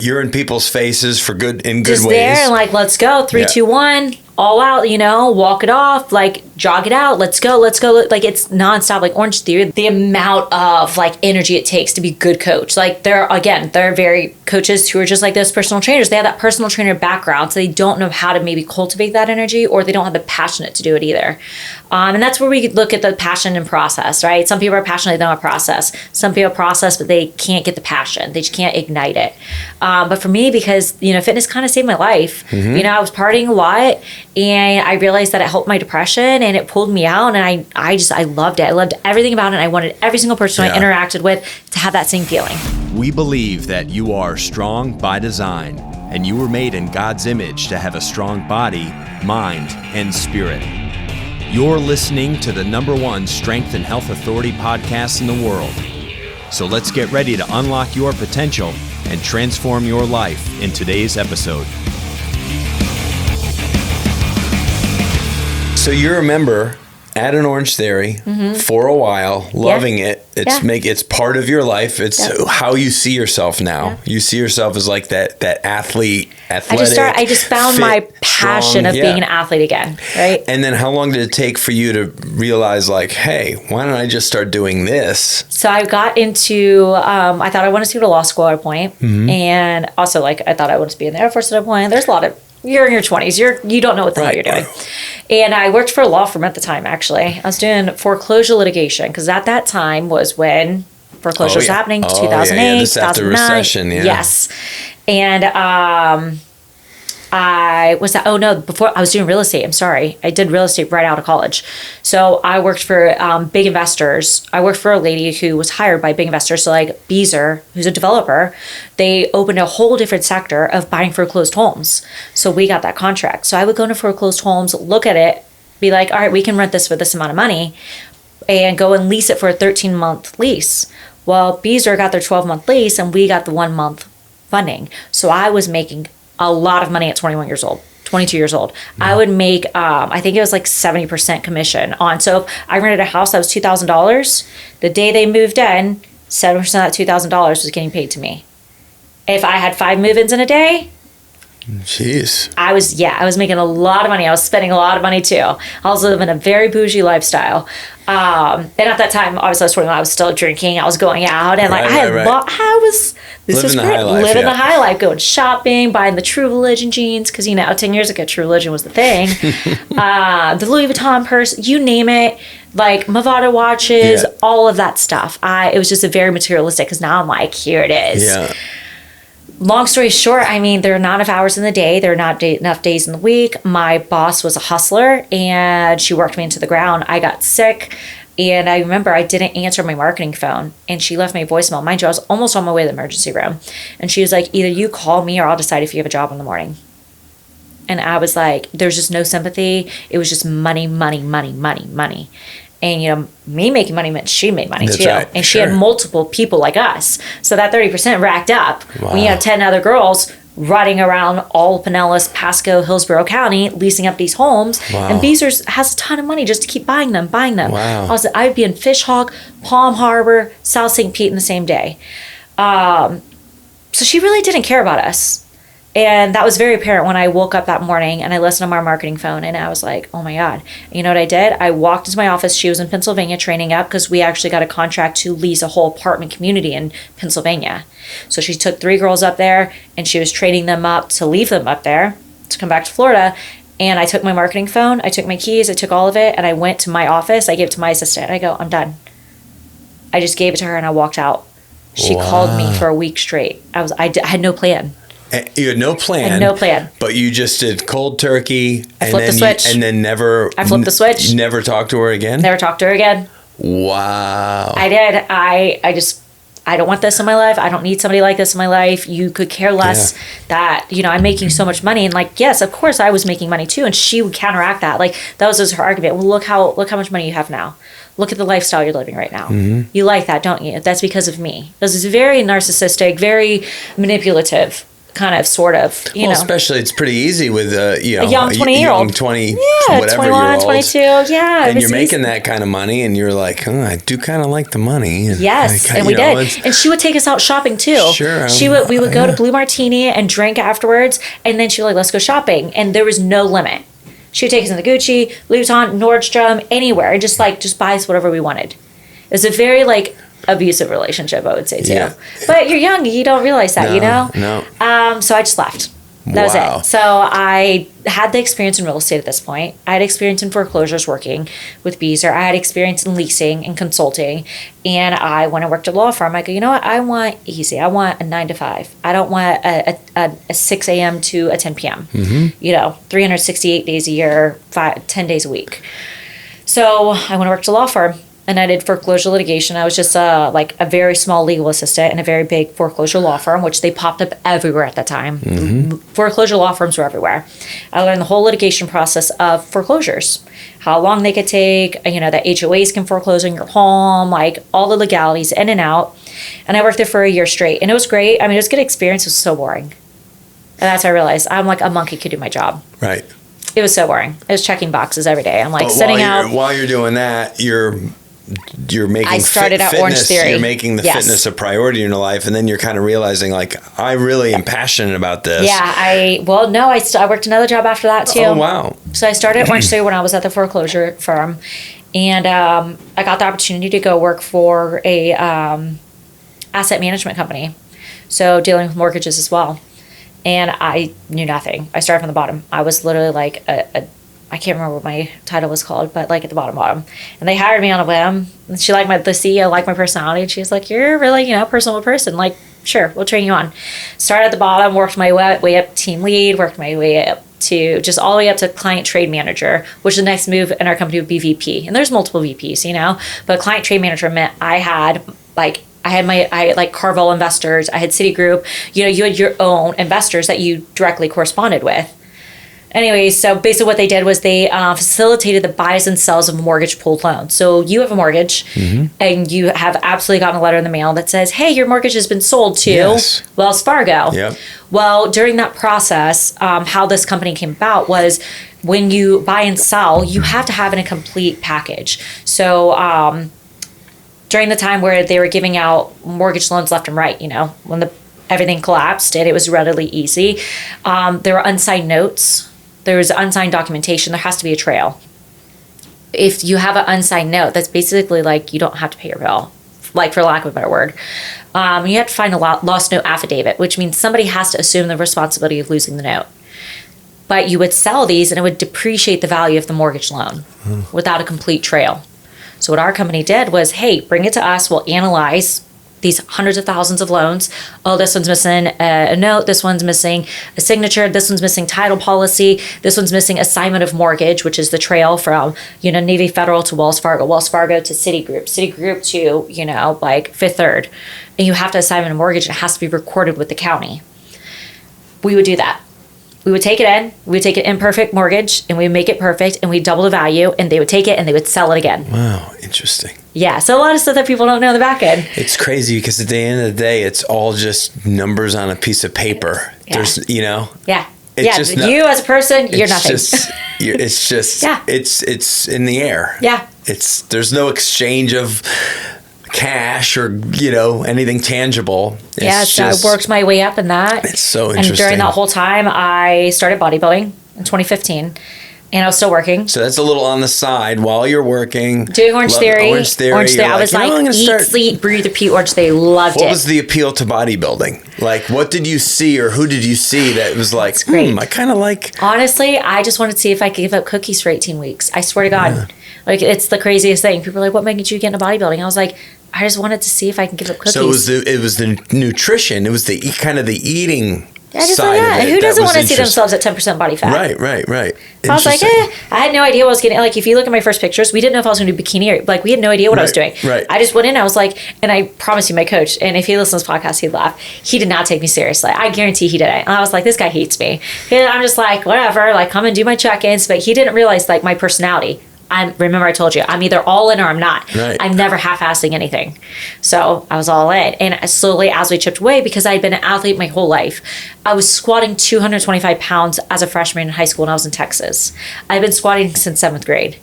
You're in people's faces for good ways. Just there and like, let's go. 3, 2, 1. All out, walk it off, like jog it out. Let's go. Like it's nonstop, like Orange Theory. The amount of like energy it takes to be good coach. Like there are very coaches who are just like those personal trainers. They have that personal trainer background, so they don't know how to maybe cultivate that energy, or they don't have the passionate to do it either. And that's where we look at the passion and process, right? Some people are passionate, they don't have process. Some people have process, but they can't get the passion. They just can't ignite it. But for me, because, fitness kind of saved my life. Mm-hmm. I was partying a lot, and I realized that it helped my depression, and it pulled me out, and I loved it. I loved everything about it. And I wanted every single person I interacted with to have that same feeling. We believe that you are strong by design, and you were made in God's image to have a strong body, mind, and spirit. You're listening to the #1 Strength and Health Authority podcast in the world. So let's get ready to unlock your potential and transform your life in today's episode. So you're a member at an Orange Theory for a while, loving it. It's part of your life. It's how you see yourself now. You see yourself as like that athlete, athletic. I just found fit, my passion of being an athlete again, right? And then how long did it take for you to realize like, hey, why don't I just start doing this? So I got into, I thought I wanted to go to law school at a point. And also like, I thought I wanted to be in the Air Force at a point. There's a lot of, you're in your 20s. You don't know what the hell you're doing. And I worked for a law firm at the time, actually. I was doing foreclosure litigation because at that time was when foreclosure was happening, 2008, This 2009. after recession, Yes. And before I was doing real estate. I'm sorry. I did real estate right out of college. So I worked for big investors. I worked for a lady who was hired by big investors. So like Beazer, who's a developer, they opened a whole different sector of buying foreclosed homes. So we got that contract. So I would go into foreclosed homes, look at it, be like, all right, we can rent this for this amount of money, and go and lease it for a 13-month lease. Well, Beazer got their 12-month lease and we got the 1-month funding. So I was making a lot of money at 22 years old. I would make, I think it was like 70% commission on. So if I rented a house that was $2,000, the day they moved in, 7% of that $2,000 was getting paid to me. If I had 5 move-ins in a day, jeez. I was making a lot of money. I was spending a lot of money too. I was living a very bougie lifestyle. And at that time, obviously I was 21, I was still drinking. I was going out and I was living the high life, going shopping, buying the True Religion jeans. Cause 10 years ago, True Religion was the thing. The Louis Vuitton purse, you name it, like Movado watches, all of that stuff. It was just a very materialistic, cause now I'm like, here it is. Yeah. Long story short, there are not enough hours in the day. There are not enough days in the week. My boss was a hustler and she worked me into the ground. I got sick and I remember I didn't answer my marketing phone and she left me a voicemail. Mind you, I was almost on my way to the emergency room. And she was like, either you call me or I'll decide if you have a job in the morning. And I was like, there's just no sympathy. It was just money, money, money, money, money. And, me making money meant she made money too. Right. And she had multiple people like us. So that 30% racked up. Wow. When you have 10 other girls running around all Pinellas, Pasco, Hillsborough County, leasing up these homes. Wow. And Beazer's has a ton of money just to keep buying them. Wow. I'd be in Fishhawk, Palm Harbor, South St. Pete in the same day. So she really didn't care about us. And that was very apparent when I woke up that morning and I listened to my marketing phone and I was like, oh my God. And you know what I did? I walked into my office. She was in Pennsylvania training up because we actually got a contract to lease a whole apartment community in Pennsylvania. So she took 3 girls up there and she was training them up to leave them up there to come back to Florida. And I took my marketing phone, I took my keys, I took all of it, and I went to my office. I gave it to my assistant. I go, I'm done. I just gave it to her and I walked out. She called me for a week straight. I had no plan. You had no plan. I had no plan. But you just did cold turkey. I flipped the switch. And then never. I flipped the switch. Never talked to her again? Never talked to her again. Wow. I did. I don't want this in my life. I don't need somebody like this in my life. You could care less that, I'm making so much money. And like, yes, of course I was making money too. And she would counteract that. Like that was just her argument. Well, look how much money you have now. Look at the lifestyle you're living right now. Mm-hmm. You like that, don't you? That's because of me. This is very narcissistic, very manipulative kind of, sort of, you know. Especially it's pretty easy with, a young 20-year-old. Young 20, yeah, whatever 21, year old. 22, yeah. And you're making that kind of money, and you're like, oh, I do kind of like the money. And yes, and we did. And she would take us out shopping too. Sure. We would go to Blue Martini and drink afterwards, and then she would like, let's go shopping. And there was no limit. She would take us into Gucci, Louis Vuitton, Nordstrom, anywhere, and just buy us whatever we wanted. It was a very like abusive relationship, I would say too. Yeah. But you're young, you don't realize that, you know? No. So I just left. That was it. So I had the experience in real estate at this point. I had experience in foreclosures working with Beezer. I had experience in leasing and consulting. And I went and worked at a law firm. I go, you know what? I want easy. I want a 9 to 5. I don't want a 6 a.m. to a 10 p.m. Mm-hmm. You know, 368 days a year, 10 days a week. So I went and worked at a law firm. And I did foreclosure litigation. I was just like a very small legal assistant in a very big foreclosure law firm, which they popped up everywhere at that time. Mm-hmm. Foreclosure law firms were everywhere. I learned the whole litigation process of foreclosures, how long they could take, you know, that HOAs can foreclose on your home, like all the legalities in and out. And I worked there for a year straight. And it was great. I mean, it was a good experience. It was so boring. And that's when I realized I'm like a monkey could do my job. Right. It was so boring. It was checking boxes every day. I'm like sitting out. While you're doing that, you're making I started at fitness, Orange Theory. You're making the fitness a priority in your life, and then you're kind of realizing, like, I really am passionate about this. Yeah, I worked another job after that too. Oh, wow. So I started at Orange Theory when I was at the foreclosure firm, and I got the opportunity to go work for a asset management company, so dealing with mortgages as well. And I knew nothing. I started from the bottom. I was literally like I can't remember what my title was called, but like at the bottom. And they hired me on a whim. And she liked the CEO liked my personality. And she was like, you're really, you know, personal person. Like, sure, we'll train you on. Started at the bottom, worked my way up team lead, worked my way up to just all the way up to client trade manager, which the next move in our company would be VP. And there's multiple VPs, you know, but client trade manager meant I had Carvel investors. I had Citigroup. You know, you had your own investors that you directly corresponded with. Anyway, so basically what they did was they facilitated the buys and sells of mortgage pooled loans. So you have a mortgage, mm-hmm. and you have absolutely gotten a letter in the mail that says, hey, your mortgage has been sold to Wells Fargo. Yep. Well, during that process, how this company came about was when you buy and sell, you have to have a complete package. So during the time where they were giving out mortgage loans left and right, you know, when everything collapsed and it was relatively easy, there were unsigned notes. There was unsigned documentation. There has to be a trail. If you have an unsigned note, that's basically like you don't have to pay your bill, like for lack of a better word. You have to find a lost note affidavit, which means somebody has to assume the responsibility of losing the note. But you would sell these and it would depreciate the value of the mortgage loan without a complete trail. So what our company did was, hey, bring it to us. We'll analyze these hundreds of thousands of loans. Oh, this one's missing a note. This one's missing a signature. This one's missing title policy. This one's missing assignment of mortgage, which is the trail from, you know, Navy Federal to Wells Fargo to Citigroup to, you know, like Fifth Third. And you have to assign a mortgage. It has to be recorded with the county. We would do that. We would take it in. We would take an imperfect mortgage and we would make it perfect and we double the value and they would take it and they would sell it again. Wow, interesting. Yeah, so a lot of stuff that people don't know in the back end. It's crazy because at the end of the day, it's all just numbers on a piece of paper. Yeah. There's, you know. Yeah. It's just you as a person, you're nothing. It's just, yeah. It's in the air. Yeah. There's no exchange of cash or, you know, anything tangible. So I worked my way up in that. It's so interesting. And during that whole time, I started bodybuilding in 2015. And I was still working. So that's a little on the side while you're working. Doing Orange Theory. Orange Theory. I was like, eat, sleep, breathe, repeat Orange Theory. Loved it. What was the appeal to bodybuilding? Like, what did you see or who did you see that was like, I kind of like... Honestly, I just wanted to see if I could give up cookies for 18 weeks. I swear to God. Yeah. Like, it's the craziest thing. People are like, what made you get into bodybuilding? I was like, I just wanted to see if I can give up cookies. So it was the nutrition. It was the kind of the eating... I just like that. Who doesn't want to see themselves at 10% body fat? Right. So I was like, I had no idea what I was getting. Like, if you look at my first pictures, we didn't know if I was going to do bikini or, like, we had no idea what I was doing. Right. I just went in, I was like, and I promise you, my coach, and if he listens to this podcast, he'd laugh. He did not take me seriously. I guarantee he didn't. And I was like, this guy hates me. And I'm just like, whatever, like, come and do my check-ins. But he didn't realize, like, my personality. remember I told you, I'm either all in or I'm not. Right. I'm never half-assing anything. So I was all in. And slowly as we chipped away, because I'd been an athlete my whole life, I was squatting 225 pounds as a freshman in high school when I was in Texas. I've been squatting since 7th grade.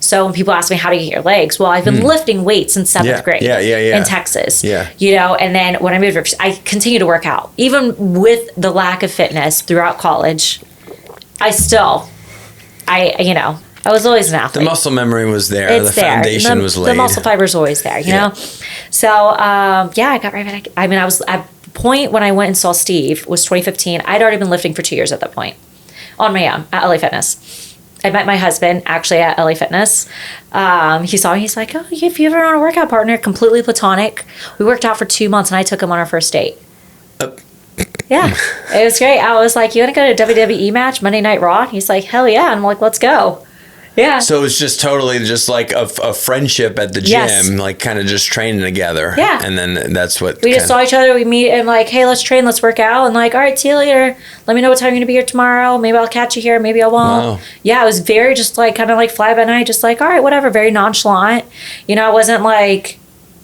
So when people ask me, how do you get your legs? Well, I've been lifting weights since 7th grade in Texas. Yeah. You know, and then when I moved, I continue to work out. Even with the lack of fitness throughout college, I was always an athlete. The muscle memory was there. It's the foundation was laid. The muscle fiber's always there, you know? So, I got right back. I mean, I was at the point when I went and saw Steve was 2015. I'd already been lifting for 2 years at that point on my own at LA Fitness. I met my husband actually at LA Fitness. He saw me. He's like, oh, if you ever want a workout partner, completely platonic. We worked out for 2 months and I took him on our first date. Yeah, it was great. I was like, you want to go to a WWE match, Monday Night Raw? He's like, hell yeah. And I'm like, let's go. Yeah. So it was just totally just like a friendship at the gym, like kind of just training together. Yeah. And then that's what we just saw each other. We meet and like, hey, let's train, let's work out. And like, all right, see you later. Let me know what time you're going to be here tomorrow. Maybe I'll catch you here. Maybe I won't. Wow. Yeah, it was very just like kind of like fly by night, just like, all right, whatever, very nonchalant. You know, I wasn't like,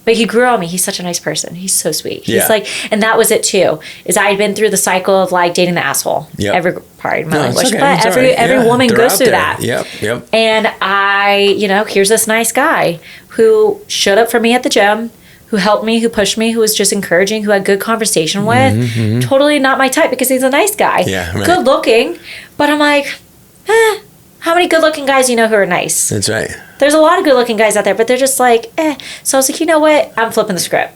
but he grew on me. He's such a nice person. He's so sweet. He's like, and that was it too, is I had been through the cycle of like dating the asshole. Yep. Every part of my language. Okay. But every woman goes through that. Yep. And I, here's this nice guy who showed up for me at the gym, who helped me, who pushed me, who was just encouraging, who had good conversation with. Mm-hmm. Totally not my type because he's a nice guy. Yeah, right. Good looking. But I'm like, how many good looking guys do you know who are nice? That's right. There's a lot of good looking guys out there, but they're just like, So I was like, you know what? I'm flipping the script.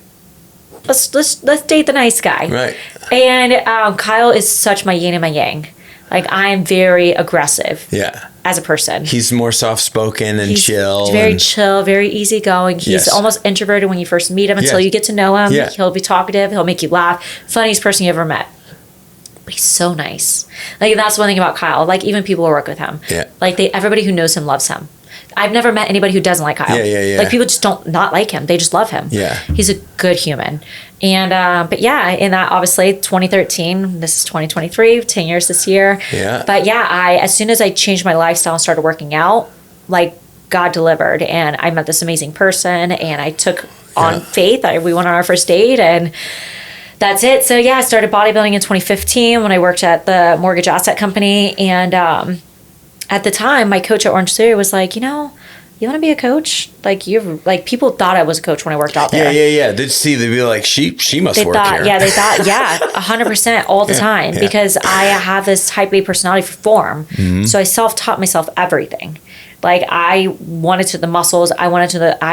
Let's date the nice guy. Right. And Kyle is such my yin and my yang. Like, I'm very aggressive. Yeah. As a person. He's more soft-spoken and chill. Very chill, very easygoing. He's almost introverted when you first meet him until you get to know him. Yeah. He'll be talkative. He'll make you laugh. Funniest person you ever met. But he's so nice. Like, that's one thing about Kyle. Like, even people who work with him. Yeah. Like, everybody who knows him loves him. I've never met anybody who doesn't like Kyle. Yeah. Like, people just don't not like him. They just love him. Yeah. He's a good human. And, but yeah, in that, obviously, 2013, this is 2023, 10 years this year. Yeah. But yeah, as soon as I changed my lifestyle and started working out, like, God delivered. And I met this amazing person, and I took on faith. We went on our first date, and that's it. So yeah, I started bodybuilding in 2015 when I worked at the mortgage asset company. And at the time, my coach at Orange Theory was like, you want to be a coach? Like, people thought I was a coach when I worked out there. Yeah. They'd be like, she must work here. Yeah, they thought, 100% all the time because I have this type A personality for form. Mm-hmm. So I self-taught myself everything. Like, I wanted to the muscles. I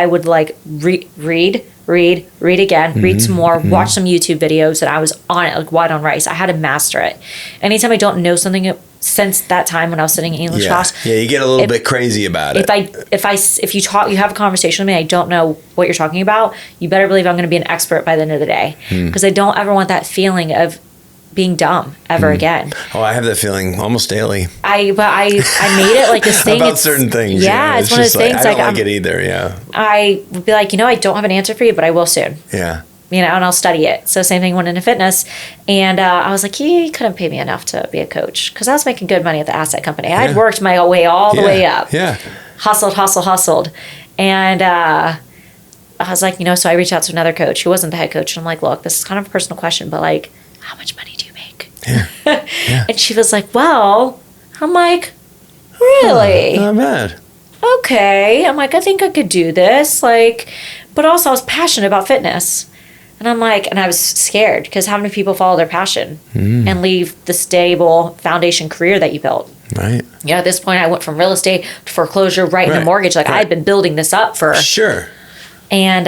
would like read again, read some more, watch some YouTube videos, and I was on it like white on rice. I had to master it. Anytime I don't know something since that time when I was sitting in English class. Yeah, you get a little bit crazy about it. If you have a conversation with me, I don't know what you're talking about, you better believe I'm going to be an expert by the end of the day. Because I don't ever want that feeling of being dumb ever again. Oh, I have that feeling almost daily. I made it like this thing about certain things. Yeah, it's one of those things. I don't like it either. Yeah. I would be like, I don't have an answer for you, but I will soon. Yeah. And I'll study it. So same thing, went into fitness, and I was like, you couldn't pay me enough to be a coach because I was making good money at the asset company. I'd worked my way all the way up. Yeah. Hustled, and I was like, so I reached out to another coach who wasn't the head coach, and I'm like, look, this is kind of a personal question, but like, how much money do you make? Yeah. And she was like, well, I'm like, really? Not bad. Okay. I'm like, I think I could do this. Like, but also I was passionate about fitness. And I'm like, and I was scared because how many people follow their passion and leave the stable foundation career that you built? Right. At this point, I went from real estate to foreclosure right into mortgage. Like, I had been building this up for. Sure. And.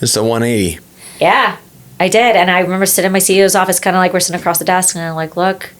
It's a 180. Yeah, I did. And I remember sitting in my CEO's office, kind of like we're sitting across the desk. And I'm like, look,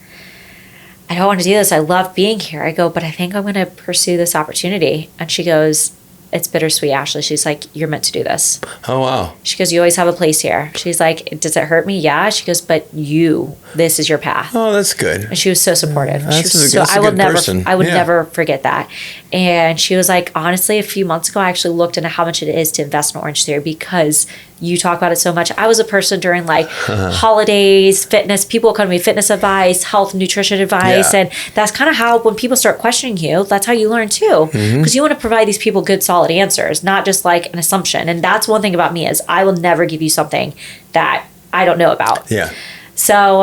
I don't want to do this. I love being here. I go, but I think I'm going to pursue this opportunity. And she goes, it's bittersweet, Ashley. She's like, you're meant to do this. Oh, wow. She goes, you always have a place here. She's like, does it hurt me? Yeah. She goes, but this is your path. Oh, that's good. And she was so supportive. That's a good person. I would never forget that. And she was like, honestly, a few months ago, I actually looked into how much it is to invest in Orange Theory because you talk about it so much. I was a person during like holidays, fitness, people come to me, fitness advice, health, nutrition advice. And that's kind of how, when people start questioning you, that's how you learn too. Because you want to provide these people good, solid answers, not just like an assumption. And that's one thing about me is I will never give you something that I don't know about. Yeah. So,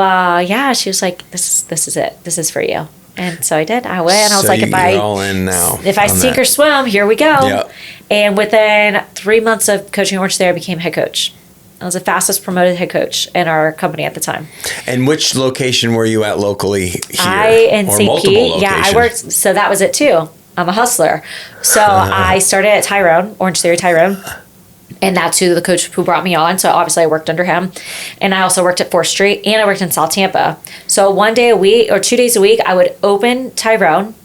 she was like, this is it. This is for you. And so I did. I went and I was like, you're all in now if I sink or swim, here we go. Yep. And within 3 months of coaching Orange Theory, I became head coach. I was the fastest promoted head coach in our company at the time. And which location were you at locally here? In St. Pete. Yeah, I worked. So that was it too. I'm a hustler. So I started at Tyrone, Orange Theory Tyrone. And that's who the coach who brought me on. So obviously I worked under him. And I also worked at 4th Street and I worked in South Tampa. So 1 day a week or 2 days a week, I would open Tyrone.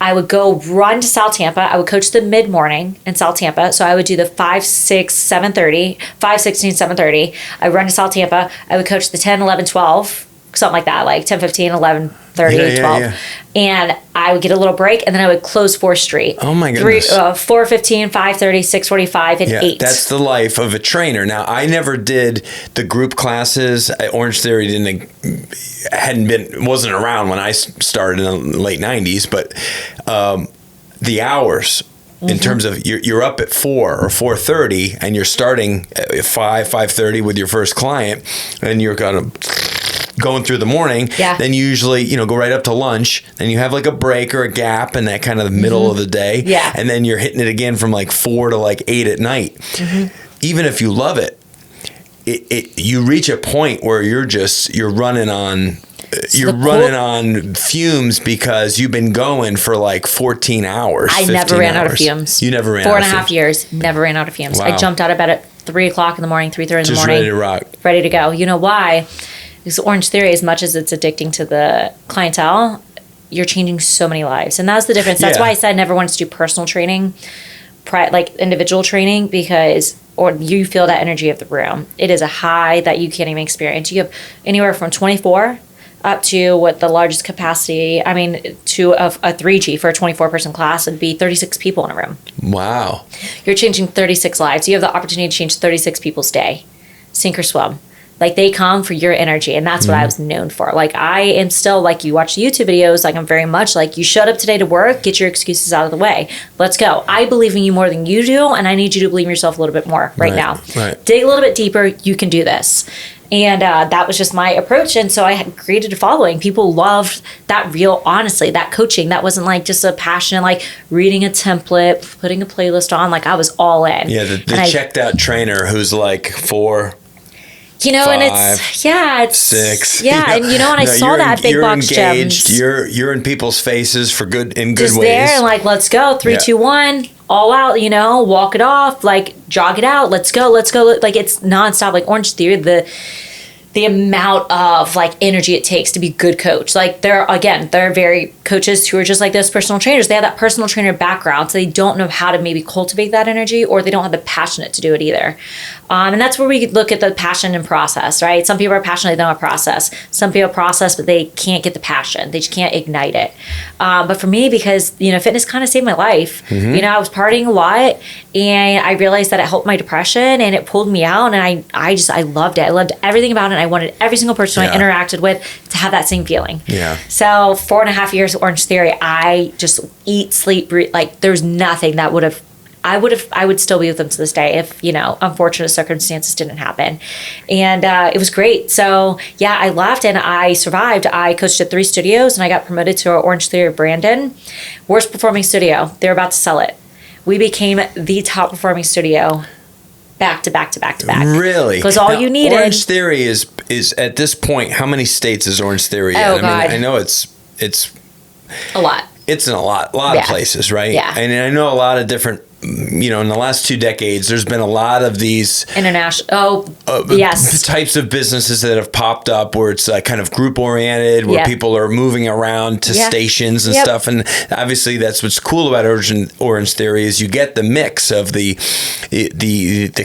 I would go run to South Tampa. I would coach the mid-morning in South Tampa. So I would do the 5, 6, 7:30, 5, 16, 7:30. I would run to South Tampa. I would coach the 10, 11, 12, something like that, like 10, 15, 11, 30, 12. Yeah. And I would get a little break, and then I would close 4th Street. Oh, my goodness. 4:15, 5:30, 6:45, and 8. That's the life of a trainer. Now, I never did the group classes. Orange Theory wasn't around when I started in the late 90s, but the hours, in terms of you're up at 4 or 4:30, and you're starting at 5:30 with your first client, and you're going through the morning, then you usually, go right up to lunch, then you have like a break or a gap in that kind of the middle of the day. Yeah. And then you're hitting it again from like 4 to like 8 at night. Even if you love it, you reach a point where you're running on fumes because you've been going for like 14 hours. I never ran out of fumes. You never ran out of fumes? 4.5 years, never ran out of fumes. Wow. I jumped out of bed at 3 o'clock in the morning, 3:30 in the morning. Just ready to rock. Ready to go. You know why? Because Orange Theory, as much as it's addicting to the clientele, you're changing so many lives. And that's the difference. That's why I said I never wanted to do personal training, like individual training, because you feel that energy of the room. It is a high that you can't even experience. You have anywhere from 24 up to what the largest capacity, to a 3G for a 24-person class would be 36 people in a room. Wow. You're changing 36 lives. You have the opportunity to change 36 people's day. Sink or swim. Like, they come for your energy, and that's what I was known for. Like, I am still, like, you watch the YouTube videos, like, I'm very much like, you showed up today to work, get your excuses out of the way. Let's go. I believe in you more than you do, and I need you to believe in yourself a little bit more right now. Right. Dig a little bit deeper. You can do this. And that was just my approach. And so I had created a following. People loved that real, honestly, that coaching. That wasn't like just a passion, like reading a template, putting a playlist on. Like, I was all in. Yeah, the checked out trainer who's like 4... 5, and it's 6. Yeah, and and I saw that big box engaged, gyms. You're in people's faces for good ways. Just there and like, let's go, 3, 2, 1, all out. Walk it off, like jog it out. Let's go. Like, it's nonstop. Like Orange Theory, the amount of like energy it takes to be a good coach. Like, there are very coaches who are just like those personal trainers. They have that personal trainer background, so they don't know how to maybe cultivate that energy, or they don't have the passionate to do it either. And that's where we look at the passion and process, right? Some people are passionate, they don't have process. Some people have process, but they can't get the passion. They just can't ignite it. But for me, because, fitness kind of saved my life. I was partying a lot, and I realized that it helped my depression, and it pulled me out, and I loved it. I loved everything about it. I wanted every single person I interacted with to have that same feeling. Yeah. So 4.5 years of Orange Theory, I just eat, sleep, breathe. Like, there's nothing that I would still be with them to this day if, unfortunate circumstances didn't happen. And it was great. So, I left and I survived. I coached at 3 studios and I got promoted to our Orange Theory Brandon. Worst performing studio. They're about to sell it. We became the top performing studio back to back to back to back. Really? Because all you needed. Orange Theory is at this point, how many states is Orange Theory in? Oh, God. I know it's a lot. It's in a lot of places, right? Yeah. And I know a lot of different in the last 2 decades, there's been a lot of these international, yes, types of businesses that have popped up where it's kind of group oriented, where people are moving around to stations and stuff. And obviously, that's what's cool about Orange Theory is you get the mix of the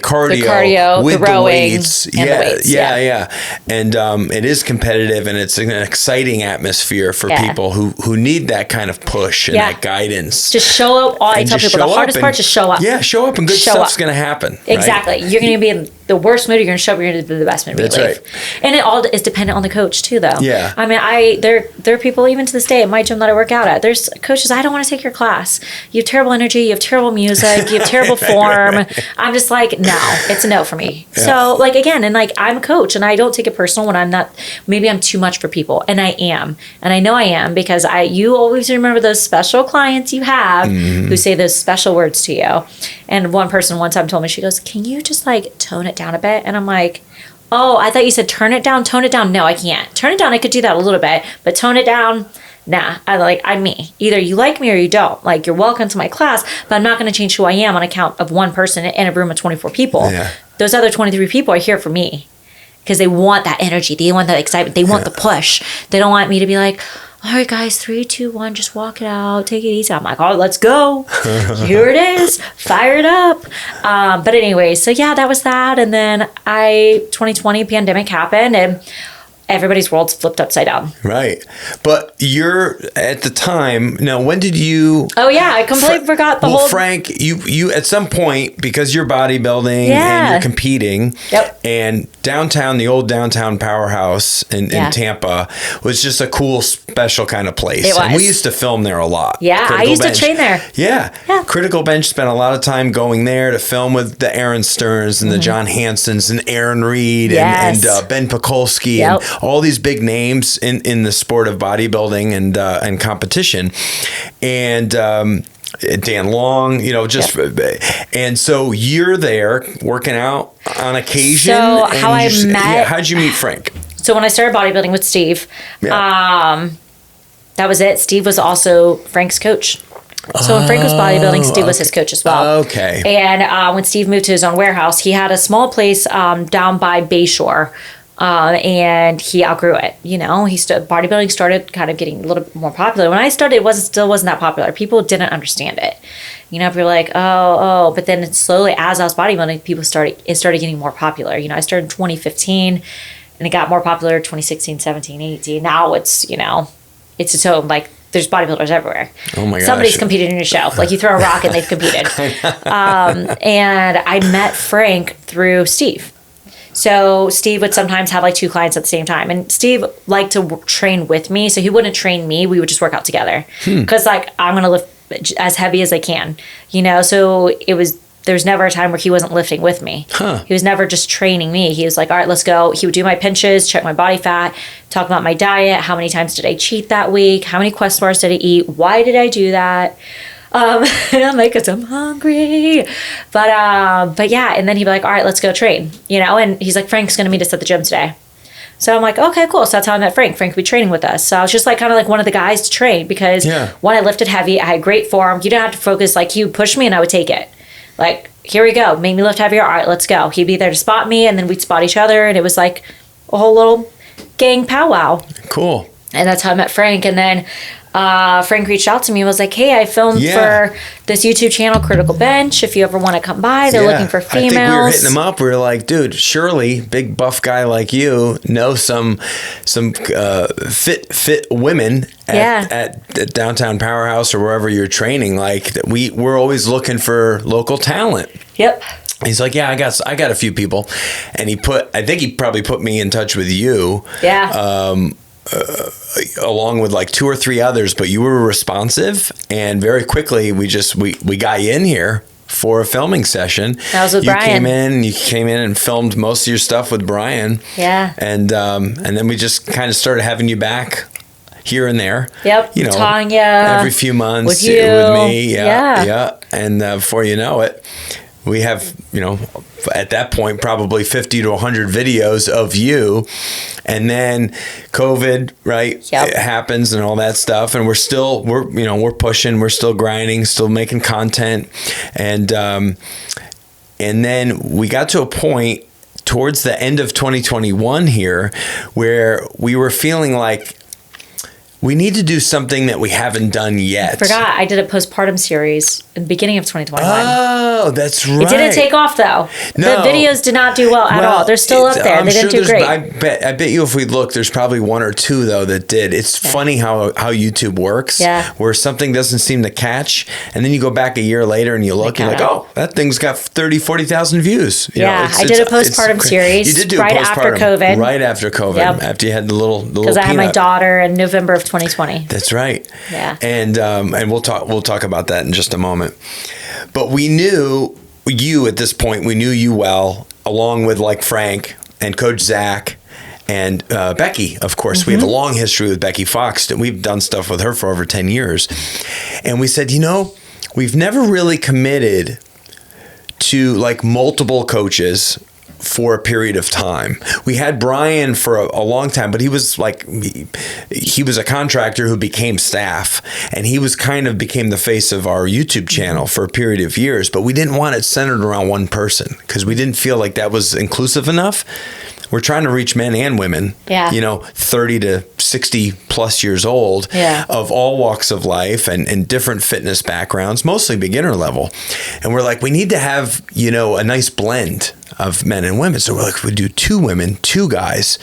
cardio with the rowing, weights. And the weights. Yeah. And it is competitive, and it's an exciting atmosphere for people who need that kind of push and that guidance. Just show up. I tell people the hardest part is show up. Yeah, show up and good stuff's going to happen. Exactly. Right? You're going to be in the worst mood, you're going to show up, you're going to do the best mood. That's right. And it all is dependent on the coach too, though. Yeah. I mean, there are people even to this day at my gym that I work out at. There's coaches, I don't want to take your class. You have terrible energy, you have terrible music, you have terrible form. I'm just like, no, it's a no for me. Yeah. So like, again, and like I'm a coach and I don't take it personal when I'm not, maybe I'm too much for people, and I am. And I know I am because you always remember those special clients you have who say those special words to you. And one person one time told me, she goes, can you just like tone it down a bit? And I'm like, oh, I thought you said turn it down. No, I can't. Turn it down, I could do that a little bit, but tone it down, nah. I'm me. Either you like me or you don't. Like, you're welcome to my class, but I'm not going to change who I am on account of one person in a room of 24 people. Yeah. Those other 23 people are here for me because they want that energy. They want that excitement. They want the push. They don't want me to be like, all right, guys, 3, 2, 1, just walk it out, take it easy. I'm like, oh, let's go. Here it is. Fire it up. But anyway, so yeah, that was that. And then 2020 pandemic happened and everybody's world's flipped upside down. Right. But you're at the time, now when did you... Oh yeah, I completely forgot the whole... Frank, you at some point, because you're bodybuilding and you're competing, and the old downtown powerhouse in Tampa was just a cool, special kind of place. It was. And we used to film there a lot. Yeah, I used to train there. Yeah. Critical Bench spent a lot of time going there to film with the Aaron Stearns and the John Hansons and Aaron Reed and Ben Pekulski and all these big names in the sport of bodybuilding and competition, and Dan Long, and so you're there working out on occasion. So how I met? How'd you meet Frank? So when I started bodybuilding with Steve, that was it. Steve was also Frank's coach. So when Frank was bodybuilding, Steve was his coach as well. Okay. And when Steve moved to his own warehouse, he had a small place down by Bayshore. And he outgrew it. Bodybuilding started kind of getting a little bit more popular. When I started, it still wasn't that popular. People didn't understand it. People were like, oh, but then slowly, as I was bodybuilding, it started getting more popular. I started in 2015, and it got more popular 2016, 17, 18. Now it's it's its own, like, there's bodybuilders everywhere. Oh my gosh. Somebody's competed in your show. Like, you throw a rock and they've competed. And I met Frank through Steve. So Steve would sometimes have like 2 clients at the same time. And Steve liked to train with me. So he wouldn't train me. We would just work out together. Because like, I'm going to lift as heavy as I can, So there's never a time where he wasn't lifting with me. He was never just training me. He was like, all right, let's go. He would do my pinches, check my body fat, talk about my diet. How many times did I cheat that week? How many Quest bars did I eat? Why did I do that? And I'm like, because I'm hungry. But yeah, and then he'd be like, all right, let's go train, and he's like, Frank's going to meet us at the gym today. So I'm like, okay, cool. So that's how I met Frank. Frank would be training with us. So I was just like kind of like one of the guys to train because when I lifted heavy, I had great form. You didn't have to focus. Like, he would push me and I would take it. Like, here we go. Make me lift heavier. All right, let's go. He'd be there to spot me, and then we'd spot each other. And it was like a whole little gang powwow. Cool. And that's how I met Frank. And then Frank reached out to me and was like, hey, I filmed for this YouTube channel, Critical Bench. If you ever want to come by, they're looking for females. I think we were hitting him up. We were like, dude, surely big buff guy like you know some fit women at downtown Powerhouse or wherever you're training. Like, we're always looking for local talent. Yep. He's like, yeah, I got a few people. And I think he probably put me in touch with you. Yeah. Along with like 2 or 3 others, but you were responsive, and very quickly we got you in here for a filming session. That was with Brian. You came in and filmed most of your stuff with Brian. Yeah. And then we just kind of started having you back here and there. Yep. Tanya. Every few months with you. with me. Yeah. And before you know it, we have, at that point, probably 50 to 100 videos of you. And then COVID, right, it happens and all that stuff. And we're pushing, we're still grinding, still making content. And then we got to a point towards the end of 2021 here where we were feeling like we need to do something that we haven't done yet. I forgot. I did a postpartum series in the beginning of 2021. Oh, that's right. It didn't take off, though. No. The videos did not do well at all. They're still up there. They didn't do great. I bet you if we look, there's probably one or two, though, that did. It's funny how YouTube works, where something doesn't seem to catch, and then you go back a year later and you look, and you're like, oh, that thing's got 30, 40,000 views. I did a postpartum series. You did do right after COVID. Right after COVID. Yep. After you had the little because I had my daughter in November of 2020. That's right. Yeah. And we'll talk about that in just a moment. But we knew you at this point. We knew you well, along with like Frank and Coach Zach and Becky. Of course, we have a long history with Becky Fox. We've done stuff with her for over 10 years. And we said, we've never really committed to like multiple coaches for a period of time. We had Brian for a long time, but he was like, he was a contractor who became staff, and he was became the face of our YouTube channel for a period of years, but we didn't want it centered around one person because we didn't feel like that was inclusive enough. We're trying to reach men and women, 30 to 60 plus years old, of all walks of life and different fitness backgrounds, mostly beginner level. And we're like, we need to have, a nice blend of men and women. So we're like, we do 2 women, 2 guys,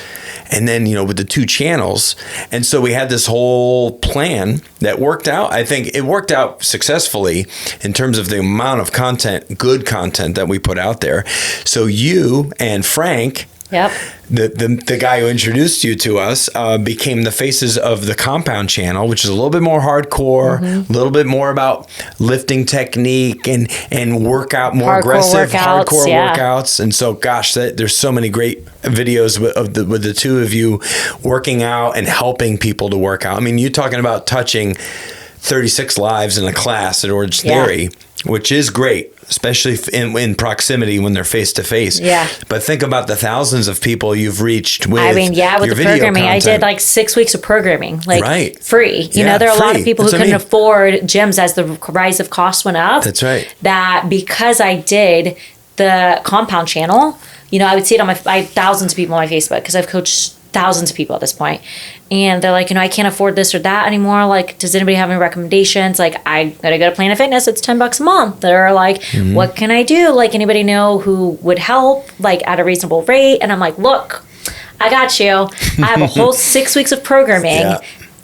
and then, with the 2 channels. And so we had this whole plan that worked out. I think it worked out successfully in terms of the amount of content, good content that we put out there. So you and Frank, the guy who introduced you to us, became the faces of the Compound channel, which is a little bit more hardcore, a little bit more about lifting technique and workout, more aggressive, hardcore workouts. And so, gosh, there's so many great videos with the 2 of you working out and helping people to work out. I mean, you're talking about touching 36 lives in a class at Orange Theory, which is great, especially in proximity when they're face to face. Yeah. But think about the thousands of people you've reached with with the programming. I did like 6 weeks of programming, free. There are a lot of people who couldn't afford gyms as the rise of costs went up. That's right. That because I did the Compound channel, I would see it on I have thousands of people on my Facebook because I've coached thousands of people at this point. And they're like, I can't afford this or that anymore. Like, does anybody have any recommendations? Like, I gotta go to Planet Fitness. It's $10 a month. They're like, what can I do? Like, anybody know who would help, like, at a reasonable rate? And I'm like, look, I got you. I have a whole 6 weeks of programming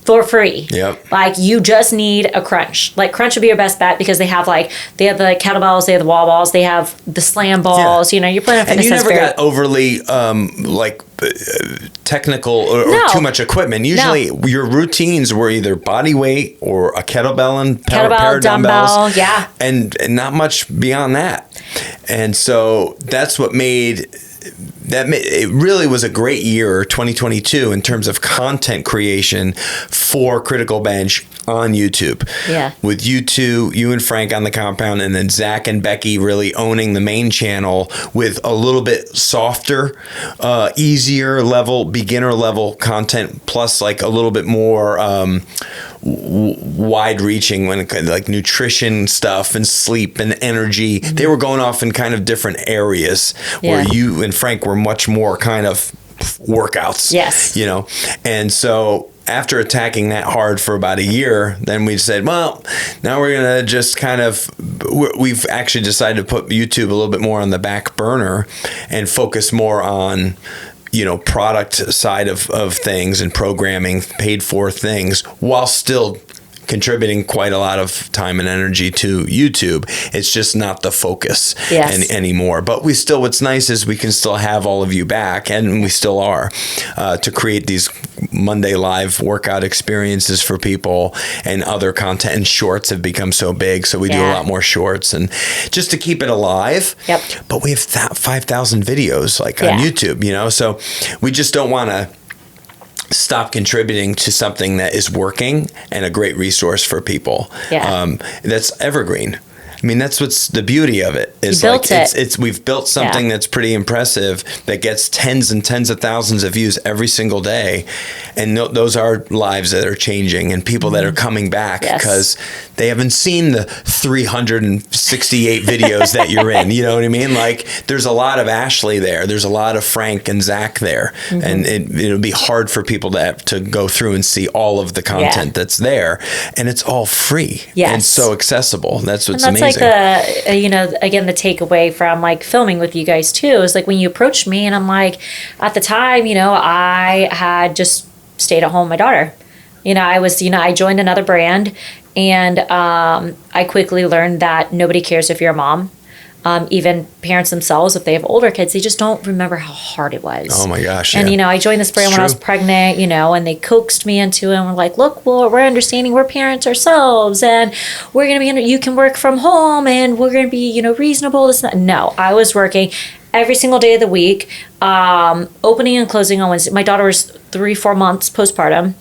for free. Yep. Like, you just need a crunch. Like, crunch would be your best bet because they have the kettlebells, they have the wall balls, they have the slam balls. Your Planet Fitness. And you never got overly technical or too much equipment. Usually your routines were either body weight or a kettlebell and pair of dumbbells. Yeah. And not much beyond that. And so that's what made it really was a great year, 2022, in terms of content creation for Critical Bench on YouTube. Yeah. With you and Frank on the Compound, and then Zach and Becky really owning the main channel with a little bit softer, easier level, beginner level content, plus like a little bit more wide reaching when it, like nutrition stuff and sleep and energy. They were going off in kind of different areas where you and Frank were much more kind of workouts. Yes. And so after attacking that hard for about a year, then we said, well, now we're going to just we've actually decided to put YouTube a little bit more on the back burner and focus more on product side of things and programming, paid for things, while still contributing quite a lot of time and energy to YouTube. It's just not the focus anymore. But what's nice is we can still have all of you back, and we still are, to create these Monday live workout experiences for people, and other content. And shorts have become so big, so we do a lot more shorts, and just to keep it alive. Yep. But we have 5,000 videos on YouTube, so we just don't want to stop contributing to something that is working and a great resource for people. That's evergreen. I mean, that's what's the beauty of it. It's built like it. we've built something that's pretty impressive that gets tens and tens of thousands of views every single day, and those are lives that are changing and people that are coming back because they haven't seen the 368 videos that you're in. You know what I mean? Like, there's a lot of Ashley there. There's a lot of Frank and Zach there, and it'll be hard for people to go through and see all of the content that's there, and it's all free and so accessible. That's what's amazing. Like again, the takeaway from like filming with you guys too is like when you approached me and I'm like, at the time, I had just stayed at home with my daughter. I joined another brand, and I quickly learned that nobody cares if you're a mom. Even parents themselves, if they have older kids, they just don't remember how hard it was. Oh my gosh. And, I joined this brand when I was pregnant, and they coaxed me into it and were like, look, well, we're understanding we're parents ourselves, and we're going to be, you can work from home, and we're going to be, reasonable. No, I was working every single day of the week, opening and closing on Wednesday. My daughter was 3-4 months postpartum,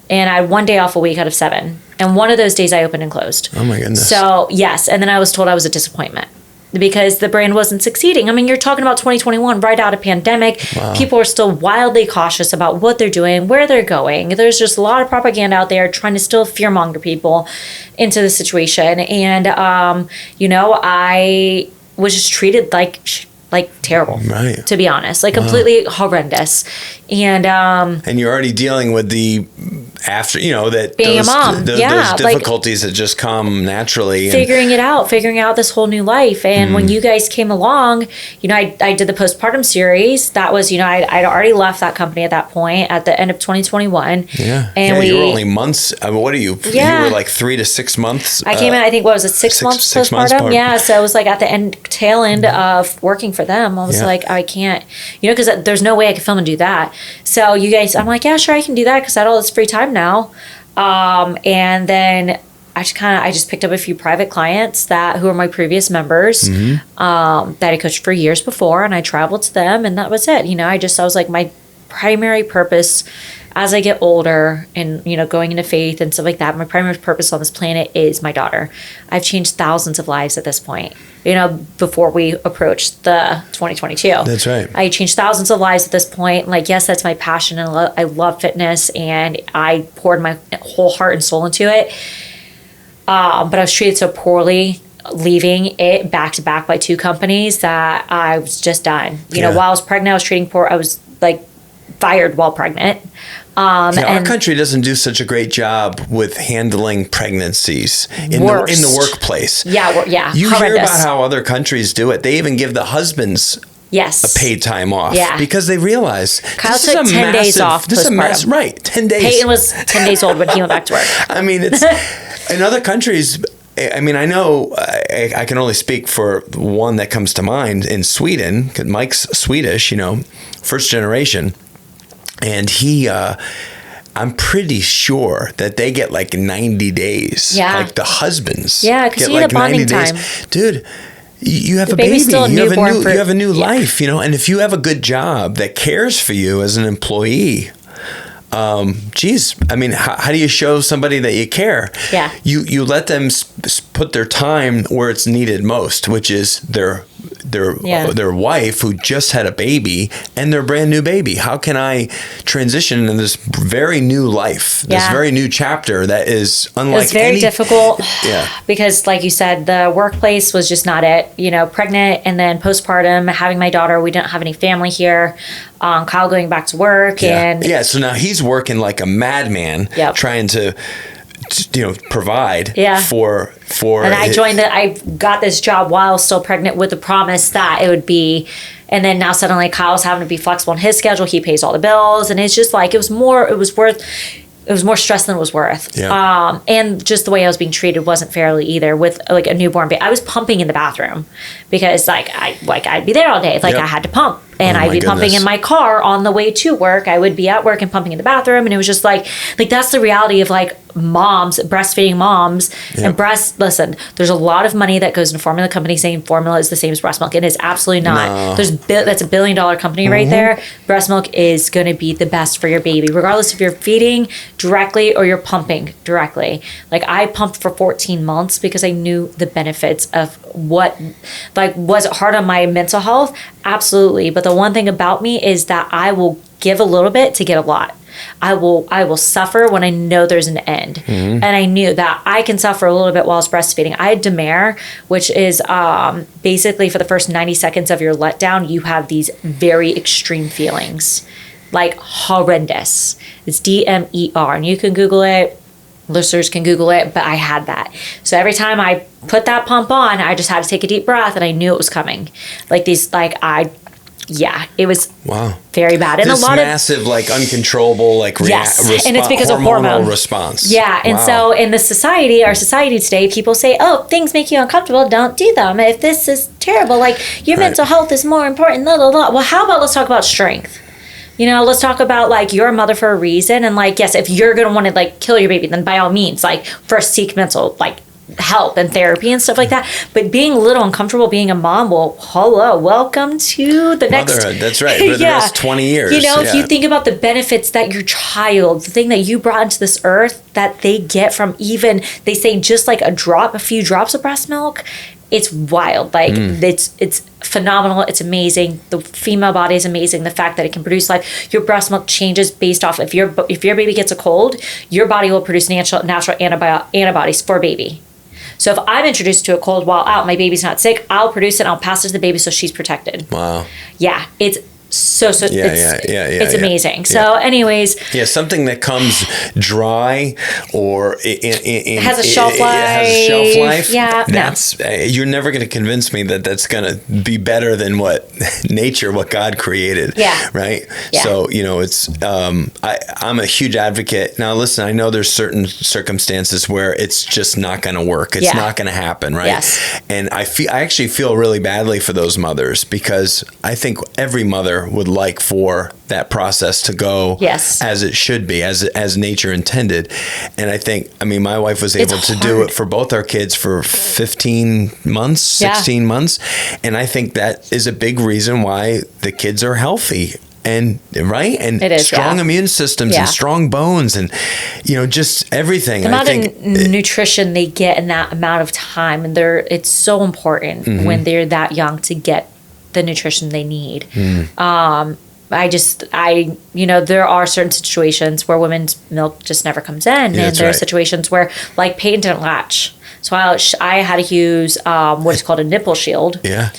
and I had 1 day off a week out of 7. And one of those days I opened and closed. Oh my goodness. So yes. And then I was told I was a disappointment, because the brand wasn't succeeding. I mean, you're talking about 2021, right out of pandemic. Wow. People are still wildly cautious about what they're doing, where they're going. There's just a lot of propaganda out there trying to still fearmonger people into the situation. And, I was just treated like terrible, right? To be honest, like completely horrendous. And you're already dealing with the after, that being a mom, those difficulties that just come naturally, figuring out this whole new life. And when you guys came along, I did the postpartum series. That was, I'd already left that company at that point at the end of 2021. Yeah. And you were only months. I mean, what are you? Yeah. You were like 3 to 6 months. I came in, I think, what was it, 6 months postpartum? Yeah. So it was like at the tail end of working for them. I was like, I can't, because there's no way I could film and do that. So you guys, I'm like, yeah, sure, I can do that because I had all this free time now. And then I just picked up a few private clients who are my previous members, that I coached for years before, and I traveled to them, and that was it. I was like, my primary purpose as I get older and, going into faith and stuff like that, my primary purpose on this planet is my daughter. I've changed thousands of lives at this point, before we approached the 2022. That's right. I changed thousands of lives at this point. Like, yes, that's my passion, and I love fitness, and I poured my whole heart and soul into it. But I was treated so poorly, leaving it back to back by 2 companies, that I was just done. While I was pregnant, I was treating poor. I was like fired while pregnant. Our country doesn't do such a great job with handling pregnancies in the workplace. Yeah. You hear about how other countries do it. They even give the husbands a paid time off because they realize Kyle took 10 days off postpartum. Right, 10 days. Peyton was 10 days old when he went back to work. I mean, it's in other countries. I mean, I know I can only speak for one that comes to mind in Sweden, because Mike's Swedish, first generation. And I'm pretty sure that they get like 90 days. Yeah. Like the husbands. Yeah, because you need a bonding time. Dude, you have a baby. You have a new life, and if you have a good job that cares for you as an employee, I mean, how do you show somebody that you care? Yeah. You let them put their time where it's needed most, which is their wife who just had a baby and their brand new baby. How can I transition into this very new life, this very new chapter that is unlike It was very difficult because, like you said, the workplace was just not it. Pregnant and then postpartum, having my daughter, we didn't have any family here. Kyle going back to work. So now he's working like a madman trying to provide for and I got this job while still pregnant with the promise that it would be, and then now suddenly Kyle's having to be flexible in his schedule. He pays all the bills, and it's just like it was more stress than it was worth. And just the way I was being treated wasn't fairly either, with like a newborn baby. I was pumping in the bathroom because I'd be there all day. I had to pump. and I'd be pumping in my car on the way to work. I would be at work and pumping in the bathroom. And it was just like that's the reality of like moms, breastfeeding moms and listen, there's a lot of money that goes into formula companies saying formula is the same as breast milk. It is absolutely not. No. That's $1 billion company right there. Breast milk is going to be the best for your baby, regardless if you're feeding directly or you're pumping directly. Like I pumped for 14 months because I knew the benefits of what, like, was it hard on my mental health? Absolutely. But the one thing about me is that I will give a little bit to get a lot. I will suffer when I know there's an end. And I knew that I can suffer a little bit while I was breastfeeding. I had DMARE, which is basically for the first 90 seconds of your letdown, you have these very extreme feelings, like horrendous. It's DMER, and you can Google it. Listeners can Google it, but I had that. So every time I put that pump on, I just had to take a deep breath, and I knew it was coming. It was very bad. And this a lot massive, like uncontrollable, like and it's because of hormone response. Yeah, and so in the society, our society today, people say, "Oh, things make you uncomfortable. Don't do them. If this is terrible, like your mental health is more important." Blah, blah, blah. Well, how about let's talk about strength? You know, let's talk about like you're a mother for a reason, and like yes, if you're gonna want to like kill your baby, then by all means, like first seek mental like help and therapy and stuff like that. But being a little uncomfortable being a mom, well, hello, welcome to the next motherhood. That's right. For the next 20 years. You know, if you think about the benefits that your child, the thing that you brought into this earth, that they get from even, they say just like a few drops of breast milk, it's wild. Like it's phenomenal. It's amazing. The female body is amazing. The fact that it can produce life. Your breast milk changes based off if your baby gets a cold, your body will produce natural antibodies for baby. So if I'm introduced to a cold while out, my baby's not sick, I'll produce it and I'll pass it to the baby so she's protected. Wow. Yeah, it's it's amazing. Yeah. So anyways. Yeah, something that comes dry or it has a shelf life. Yeah. That's, you're never going to convince me that that's going to be better than what God created. Yeah. Right? Yeah. So, you know, it's, I'm a huge advocate. Now, listen, I know there's certain circumstances where it's just not going to work. It's not going to happen. Right. Yes. And I actually feel really badly for those mothers because I think every mother would like for that process to go as it should be, as nature intended. And I think, my wife was able to do it for both our kids for 15 months, 16 months. And I think that is a big reason why the kids are healthy. And strong immune systems and strong bones and, you know, just everything. The amount of nutrition they get in that amount of time. And it's so important when they're that young to get the nutrition they need. There are certain situations where women's milk just never comes in. And there are situations where like Peyton didn't latch. So I had to use what is called a nipple shield. Yeah.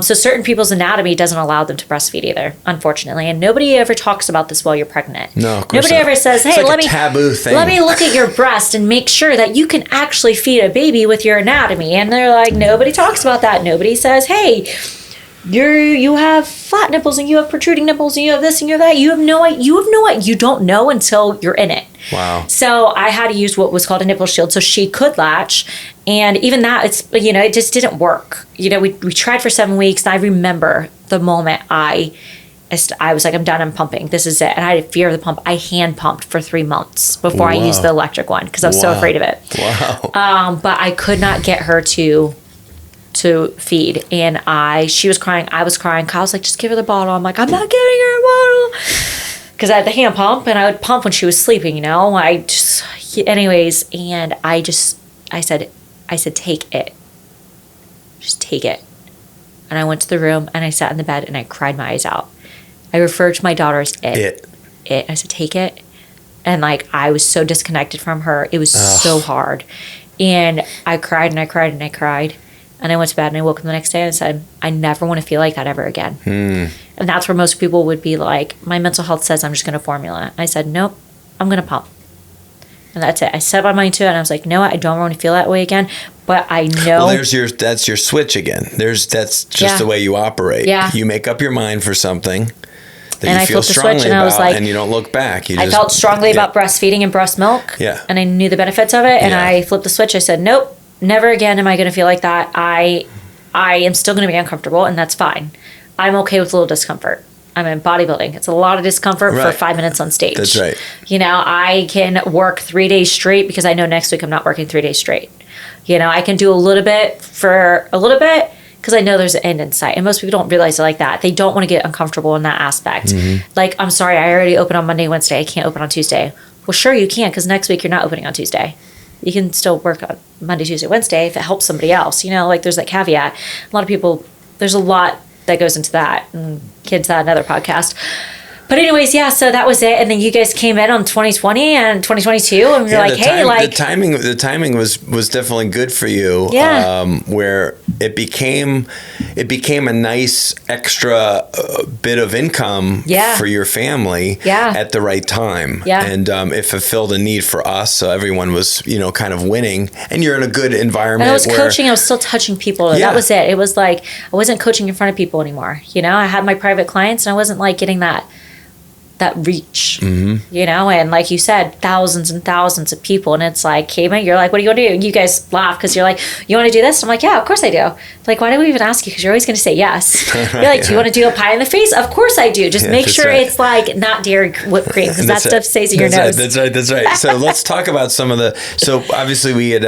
So certain people's anatomy doesn't allow them to breastfeed either, unfortunately. And nobody ever talks about this while you're pregnant. No, of course nobody ever says, "Hey, like a taboo thing. Let me look at your breast and make sure that you can actually feed a baby with your anatomy." And they're like, nobody talks about that. Nobody says, "Hey, you have flat nipples and you have protruding nipples and you have this and you have that." You don't know until you're in it. Wow. So I had to use what was called a nipple shield so she could latch. And even that, it just didn't work. You know, we tried for 7 weeks. And I remember the moment I was like, I'm done, I'm pumping. This is it. And I had a fear of the pump. I hand pumped for 3 months before I used the electric one because I was so afraid of it. Wow. But I could not get her to feed, and she was crying, I was crying. Kyle's like, "Just give her the bottle." I'm like, "I'm not giving her a bottle," because I had the hand pump and I would pump when she was sleeping, you know. And I said, "Take it, just take it." And I went to the room and I sat in the bed and I cried my eyes out. I referred to my daughter as it. I said, "Take it," and like I was so disconnected from her. It was so hard, and I cried and I cried and I cried. And I went to bed and I woke up the next day and I said, "I never want to feel like that ever again." And that's where most people would be like, "My mental health says I'm just going to formula." I said, "Nope, I'm going to pump." And that's it. I set my mind to it and I was like, "No, I don't want to feel that way again." But I know. Well, that's your switch again. That's just the way you operate. Yeah. You make up your mind for something that and you feel strongly about, I was like, and you don't look back. I felt strongly about breastfeeding and breast milk. Yeah. And I knew the benefits of it. And I flipped the switch. I said, "Nope. Never again am I going to feel like that. I am still going to be uncomfortable, and that's fine. I'm okay with a little discomfort. I'm in bodybuilding. It's a lot of discomfort for 5 minutes on stage. That's right. I can work 3 days straight because I know next week I'm not working 3 days straight. I can do a little bit because I know there's an end in sight. And most people don't realize it like that. They don't want to get uncomfortable in that aspect. Mm-hmm. Like, I'm sorry, I already opened on Monday, Wednesday. I can't open on Tuesday. Well, sure you can, because next week you're not opening on Tuesday. You can still work on Monday, Tuesday, Wednesday if it helps somebody else. There's that caveat. A lot of people, there's a lot that goes into that. And kids had another podcast. But anyways, yeah, so that was it. And then you guys came in on 2020 and 2022, and you're like, hey, the timing was definitely good for you. Yeah. Where it became a nice extra bit of income for your family at the right time. Yeah. And it fulfilled a need for us. So everyone was, kind of winning, and you're in a good environment. And I was coaching, I was still touching people. Yeah. That was it. It was like, I wasn't coaching in front of people anymore. I had my private clients, and I wasn't like getting that reach, and like you said, thousands and thousands of people, and it's like, Cayman, you're like, what are you gonna do? You guys laugh because you're like, you want to do this? I'm like, yeah, of course I do. Like, why do we even ask you? Because you're always gonna say yes. You're like, do you want to do a pie in the face? Of course I do. Just make sure it's like not dairy whipped cream, because that stuff stays in your nose. That's right. So let's talk about some of so obviously we had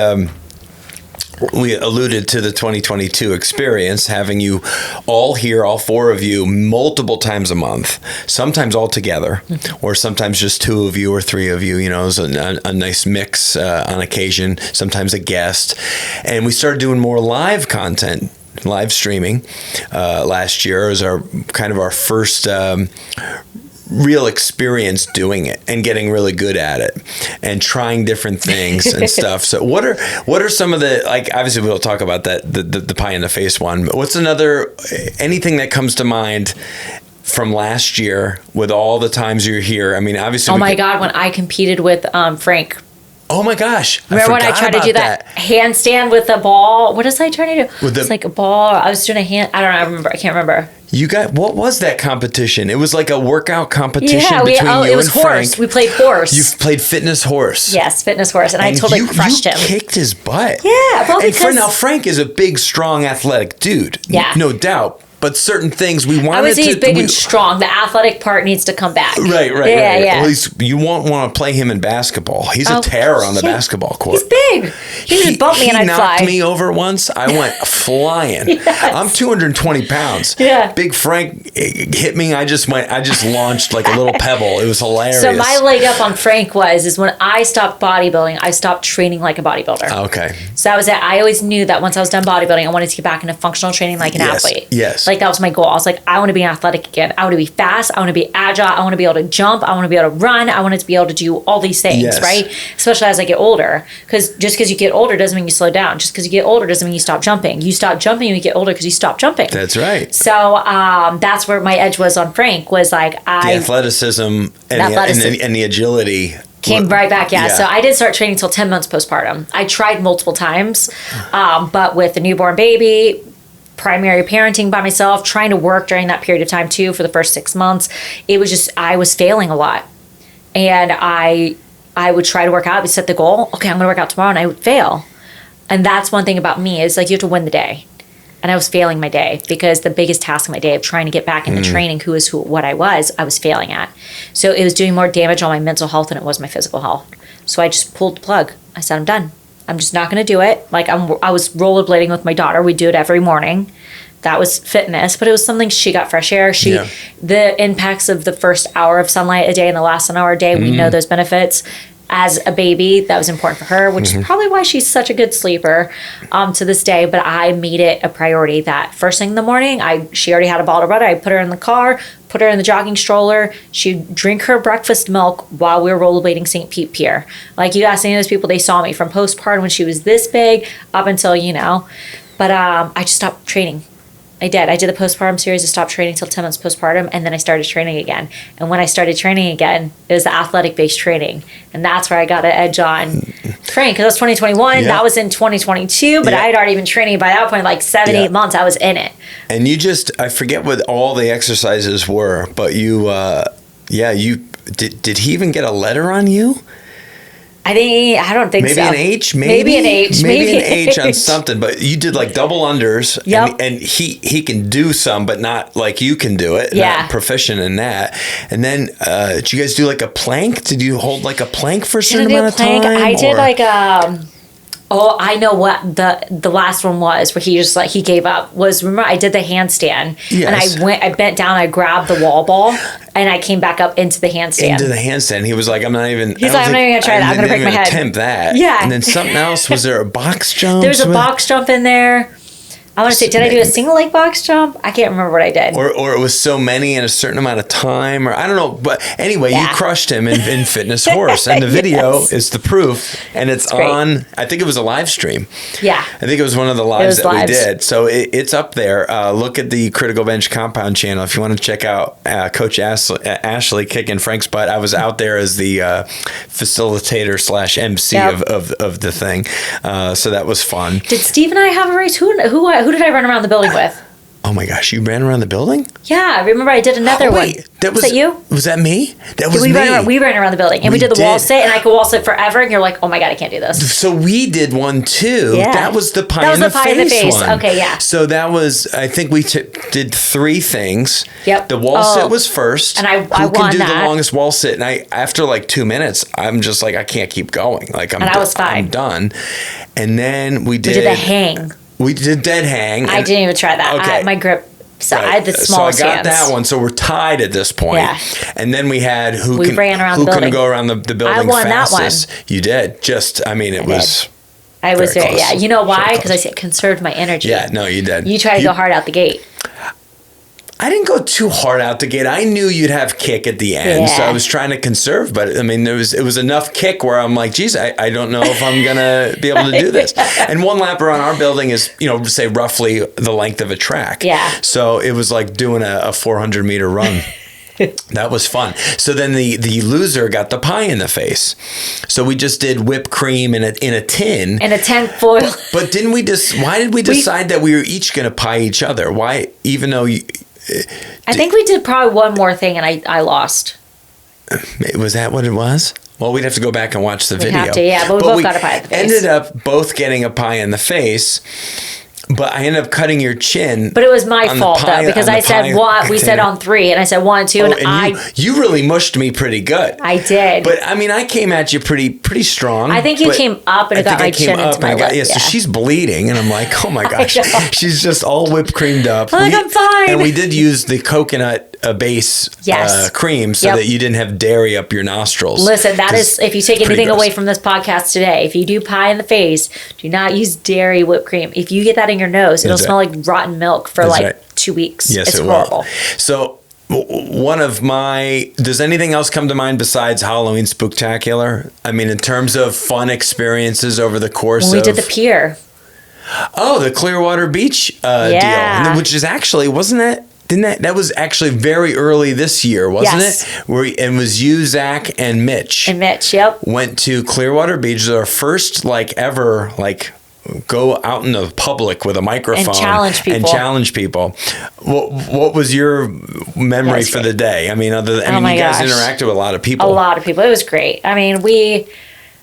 we alluded to the 2022 experience, having you all here, all four of you, multiple times a month, sometimes all together, or sometimes just two of you or three of you. It was a nice mix on occasion, sometimes a guest. And we started doing more live content, live streaming last year as our first real experience doing it and getting really good at it and trying different things and stuff. So what are some of the, like, obviously we'll talk about that, the pie in the face one, but what's anything that comes to mind from last year with all the times you're here? I mean, obviously. Oh my God, when I competed with Frank. Oh my gosh. Remember when I tried to do that handstand with a ball? What was I trying to do? It's like a ball. I was doing a hand. I don't know. I remember. I can't remember. What was that competition? It was like a workout competition between you it was and Frank. Horse. We played horse. You played fitness horse. Yes, fitness horse. And I totally crushed him. You kicked his butt. Yeah. Well, now Frank is a big, strong, athletic dude. Yeah. No doubt. But certain things we wanted to... I would say he's big and strong. The athletic part needs to come back. Right. Yeah. Well, you won't want to play him in basketball. He's a terror on the basketball court. He's big. He would bump me and I'd fly. He knocked me over once. I went flying. Yes. I'm 220 pounds. Yeah. Big Frank hit me. I just launched like a little pebble. It was hilarious. So my leg up on Frank is when I stopped bodybuilding, I stopped training like a bodybuilder. Okay. So that was it. I always knew that once I was done bodybuilding, I wanted to get back into functional training like an athlete. Yes. Like that was my goal. I was like, I want to be athletic again. I want to be fast. I want to be agile. I want to be able to jump. I want to be able to run. I wanted to be able to do all these things, right? Especially as I get older. Because just because you get older doesn't mean you slow down. Just because you get older doesn't mean you stop jumping. You stop jumping when you get older because you stop jumping. That's right. So that's where my edge was on Frank, was like the athleticism and the agility. Came right back, yeah. So I didn't start training until 10 months postpartum. I tried multiple times, but with the newborn baby, primary parenting by myself, trying to work during that period of time too for the first 6 months, it was just, I was failing a lot. And I would try to work out, I would set the goal, okay, I'm going to work out tomorrow, and I would fail. And that's one thing about me, is like, you have to win the day. And I was failing my day, because the biggest task of my day of trying to get back into training what I was failing at. So it was doing more damage on my mental health than it was my physical health. So I just pulled the plug. I said, I'm done. I'm just not going to do it. Like I was rollerblading with my daughter. We do it every morning. That was fitness, but it was something. She got fresh air. The impacts of the first hour of sunlight a day and the last hour a day, we know those benefits. As a baby, that was important for her, which is probably why she's such a good sleeper to this day. But I made it a priority that first thing in the morning, she already had a bottle of water. I put her in the car, put her in the jogging stroller. She'd drink her breakfast milk while we were rollerblading St. Pete Pier. Like, you ask any of those people, they saw me from postpartum when she was this big up until, But I just stopped training. I did the postpartum series. I stopped training till 10 months postpartum, and then I started training again. And when I started training again, it was the athletic-based training. And that's where I got an edge on Frank, because that was 2021. Yeah. That was in 2022, but I had already been training by that point, like 7-8 months. I was in it. And you I forget what all the exercises were, but did he even get a letter on you? I don't think maybe so. An H, maybe an H, maybe an H on something. But you did like double unders, Yep. and he can do some, but not like you can do it. Yeah, not proficient in that. And then did you guys do like a plank? Did you hold like a plank for a certain amount of time? I did like Oh, I know what the last one was where he just like he gave up was, remember I did the handstand Yes. and I bent down, I grabbed the wall ball and I came back up into the handstand. Into the handstand. He was like, I'm not even He's like, I'm not even gonna try that. I'm gonna break my head. Attempt that. Yeah. And then something else. Was there a box jump? There was a box jump in there. I want to say, did I do a single leg box jump? I can't remember what I did. Or it was so many in a certain amount of time, or I don't know. But anyway, you crushed him in Fitness Horse, and the video is the proof, and it's on. I think it was a live stream. Yeah, I think it was one of the lives that we did. So it's up there. Look at the Critical Bench Compound channel if you want to check out Coach Ashley kicking Frank's butt. I was out there as the facilitator / MC of the thing, so that was fun. Did Steve and I have a race? Who did I run around the building with? Oh my gosh, you ran around the building? Yeah, I remember I did another one. Was that you? Was that me? That was we me. We ran around the building and we did the wall sit, and I could wall sit forever, and you're like, oh my God, I can't do this. So we did one too. Yeah. That was the pie in the face one. Okay, yeah. So that was, I think we did 3 things. Yep. The wall sit was first. And I Who won can do that. the longest wall sit? And after like 2 minutes, I'm just like, I can't keep going. Like I was fine. I'm done. And then we did the hang. We did dead hang. I didn't even try that. Okay. My grip. So I had the smallest So I got hands. that one. So we're tied at this point. Yeah. And then we had who ran around the can building. go around the building I won fastest. that one. You did. It was. I was very there. close. Yeah. You know why? Because I conserved my energy. Yeah. No, you did. You tried to go hard out the gate. I didn't go too hard out the gate. I knew you'd have kick at the end, so I was trying to conserve. But I mean, it was enough kick where I'm like, geez, I don't know if I'm gonna be able to do this. And one lap around our building is, say roughly the length of a track. Yeah. So it was like doing a 400 meter run. That was fun. So then the loser got the pie in the face. So we just did whipped cream in a tin. In a tin foil. But didn't we why did we decide that we were each going to pie each other? Why, even though I think we did probably one more thing, and I lost. Was that what it was? Well, we'd have to go back and watch the video. Have to, yeah, but we both got a pie in the face. Ended up both getting a pie in the face. But I ended up cutting your chin. But it was my fault though, because I said one. We said on 3, and I said 1, 2, and you really mushed me pretty good. I did. But I mean, I came at you pretty strong. I think you came up and it got my chin into my lip. Yeah, so she's bleeding, and I'm like, oh my gosh, she's just all whipped creamed up. I'm fine. And we did use the coconut base cream so that you didn't have dairy up your nostrils. Listen, that is, if you take anything away from this podcast today, if you do pie in the face, do not use dairy whipped cream. If you get that in your nose, it'll smell like rotten milk for 2 weeks. Yes, it's it horrible. will. So does anything else come to mind besides Halloween Spooktacular? I mean, in terms of fun experiences over the course we did the pier. Oh, the Clearwater Beach deal, which is actually, that was actually very early this year, wasn't it? And was you, Zach, and Mitch. Yep. Went to Clearwater Beach. It was our first ever go out in the public with a microphone and challenge people. What was your memory for the day? I mean, you guys interacted with a lot of people. It was great. I mean,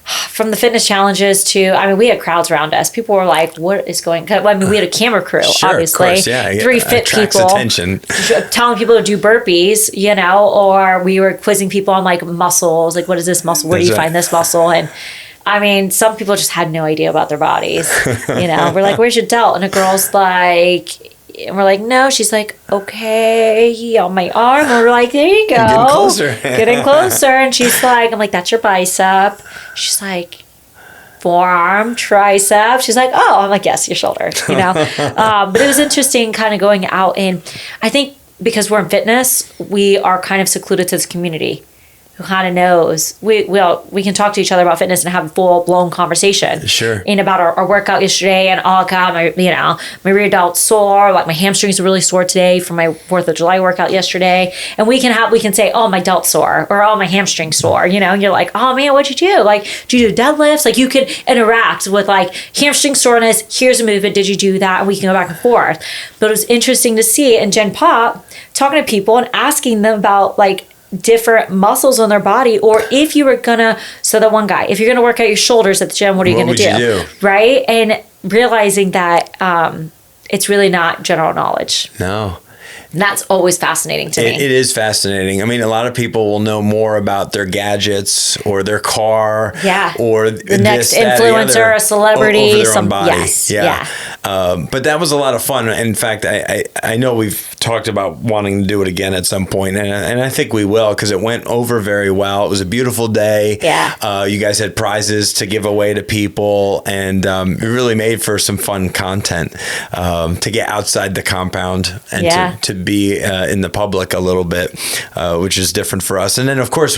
from the fitness challenges to, we had crowds around us. People were like, what is going on? I mean, we had a camera crew, obviously. Of course, yeah. 3 fit people. Attention. Telling people to do burpees, or we were quizzing people on muscles. What is this muscle? Where do you find this muscle? And I mean, some people just had no idea about their bodies. We're like, where's your delt? And a girl's like, and we're like, no. She's like, okay, on my arm. And we're like, there you go. Getting closer. Getting closer. And she's like, I'm like, that's your bicep. She's like, forearm, tricep. She's like, oh. I'm like, yes, your shoulder. But it was interesting kind of going out. And I think because we're in fitness, we are kind of secluded to this community who kind of knows. We can talk to each other about fitness and have a full-blown conversation. Sure. And about our workout yesterday, and God, my rear delt sore, my hamstrings are really sore today from my 4th of July workout yesterday. And we can say, oh, my delt sore, or oh, my hamstring sore, and you're like, oh man, what'd you do? Do you do deadlifts? You could interact with hamstring soreness, here's a movement, did you do that? And we can go back and forth. But it was interesting to see, and Jen Pop talking to people and asking them about different muscles on their body, or if you were gonna, so the one guy, if you're gonna work out your shoulders at the gym, what are you gonna do? Right? And realizing that it's really not general knowledge. No. And that's always fascinating to me. It is fascinating. I mean, a lot of people will know more about their gadgets or their car, or the next influencer, a celebrity, over their own body. Yeah. But that was a lot of fun. In fact, I know we've talked about wanting to do it again at some point, and I think we will, because it went over very well. It was a beautiful day. Yeah. You guys had prizes to give away to people, and it really made for some fun content to get outside the compound and to be in the public a little bit, which is different for us. And then, of course,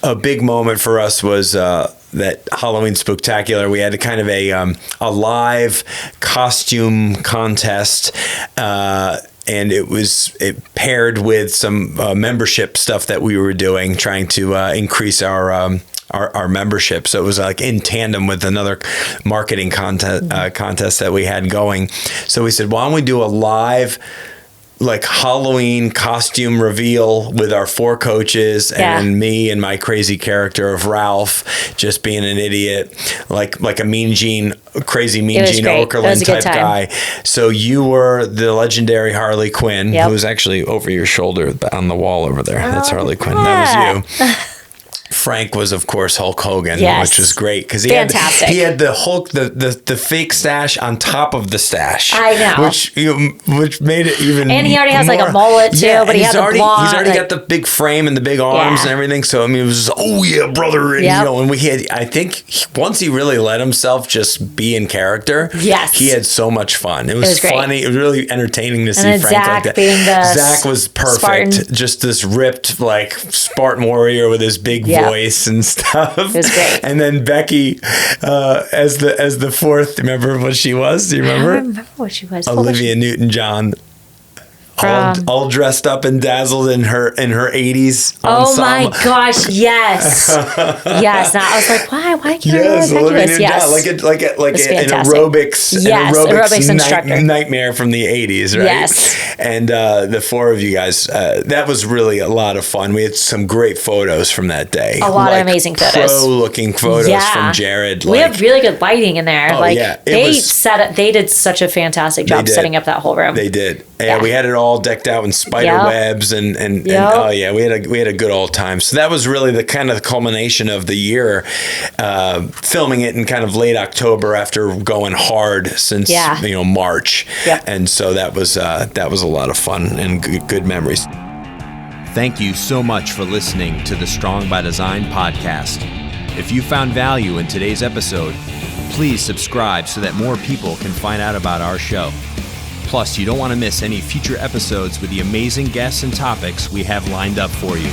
a big moment for us was that Halloween Spooktacular. We had kind of a live costume contest, and it paired with some membership stuff that we were doing, trying to increase our membership. So it was like in tandem with another marketing contest that we had going. So we said, why don't we do a live like Halloween costume reveal with our 4 coaches and me and my crazy character of Ralph just being an idiot, like a crazy mean Gene Okerlund type guy. So you were the legendary Harley Quinn, who was actually over your shoulder on the wall over there. That's Harley Quinn. That was you. Frank was, of course, Hulk Hogan, which was great because he had the Hulk, the fake stash on top of the stash. I know, which made it even. And he already has like a mullet too, but he has a blonde. He's already got the big frame and the big arms and everything. So I mean, it was just, oh yeah, brother, and and we had. I think once he really let himself just be in character, he had so much fun. It was funny. It was really entertaining to see Frank Zach like that. Being the Zach was perfect, Spartan. just this ripped like Spartan warrior with his big voice and stuff. It was great. And then Becky as the fourth. Remember what she was? Do you remember? I don't remember what she was. Olivia Newton-John. All dressed up and dazzled in her 80s. Oh my gosh! Yes, yes. Now I was like, why? Why can't I remember Becky? Yes, like an aerobics instructor nightmare from the 80s, right? Yes. And the 4 of you guys, that was really a lot of fun. We had some great photos from that day. A lot of amazing photos. Pro-looking photos from Jared. We have really good lighting in there. They did such a fantastic job setting up that whole room. They did. Yeah, we had it all decked out in spider webs and oh yeah, we had a good old time. So that was really the kind of the culmination of the year, filming it in kind of late October after going hard since March. Yep. And so that was a lot of fun and good memories. Thank you so much for listening to the Strong by Design podcast. If you found value in today's episode, please subscribe so that more people can find out about our show. Plus, you don't want to miss any future episodes with the amazing guests and topics we have lined up for you.